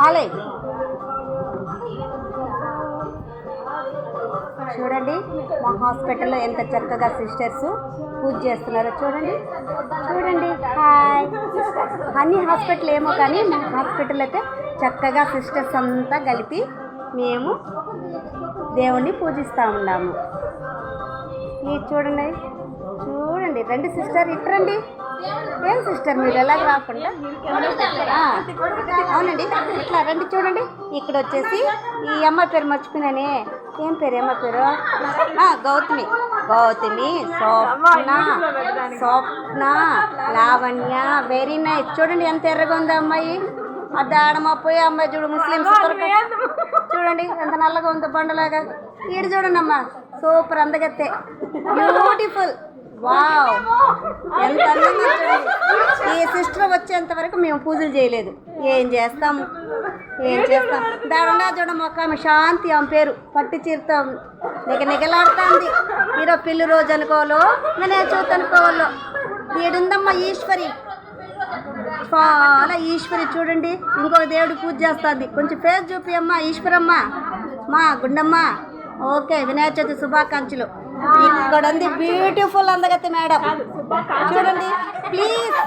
కాలే చూడండి మా హాస్పిటల్లో ఎంత చక్కగా సిస్టర్స్ పూజ చేస్తున్నారో చూడండి. చూడండి హాయ్. అన్ని హాస్పిటల్ ఏమో కానీ మా హాస్పిటల్ అయితే చక్కగా సిస్టర్స్ అంతా కలిపి మేము దేవుణ్ణి పూజిస్తూ ఉన్నాము. మీరు చూడండి చూడండి. రండి సిస్టర్ ఇట్రండి. ఏం సిస్టర్ మీరు ఎలాగ రాకుండా? అవునండి ఇట్లా రండి. చూడండి ఇక్కడ వచ్చేసి ఈ అమ్మాయి పేరు మర్చిపోయినానే. ఏం పేరు అమ్మాయి పేరు? గౌతమి. గౌతమి, స్వప్న, లావణ్య. Very nice. చూడండి ఎంత ఎర్రగా ఉందో అమ్మాయి. అది ఆడమపోయి అమ్మాయి చూడు ముస్లిమ్స్ చూడండి ఎంత నల్లగా ఉందో బండలాగా. ఈడు చూడండి అమ్మా సూపర్ అందగత్తే బ్యూటిఫుల్. వావ్ ఎంత అందంగా. ఈ సిస్టర్ వచ్చేంత వరకు మేము పూజలు చేయలేదు. ఏం చేస్తాం దాడున్నా చూడడం ఒక ఆమె శాంతి ఆమె పేరు. పట్టి చీరతో నిగలాడుతుంది. ఈరోజు పెళ్లి రోజు అనుకోవాలో నేను చూత అనుకోవాలో. ఈడుందమ్మా ఈశ్వరి. చాలా ఈశ్వరి చూడండి. ఇంకొక దేవుడి పూజ చేస్తుంది. కొంచెం ఫేస్ చూపి అమ్మ ఈశ్వరమ్మ మా గుండమ్మ. ఓకే వినాయక చవితి శుభాకాంక్షలు. ఇక్కడ ఉంది బ్యూటిఫుల్ అందగత్తి మేడం. చూడండి ప్లీజ్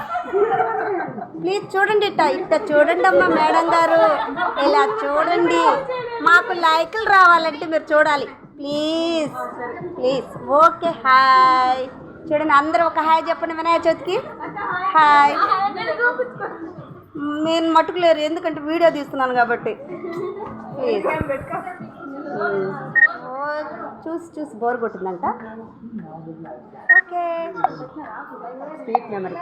చూడండి. ఇట్ట చూడండి అమ్మా మేడం గారు. ఇలా చూడండి. మాకు లైకులు రావాలంటే మీరు చూడాలి ప్లీజ్. Okay hi. చూడండి అందరూ ఒక హాయ్ చెప్పండి వినాయక చవితికి. హాయ్. నేను మట్టుకు లేరు ఎందుకంటే వీడియో తీస్తున్నాను కాబట్టి. ప్లీజ్. చూసి బోర్ కొట్టిందంట. Okay sweet memory.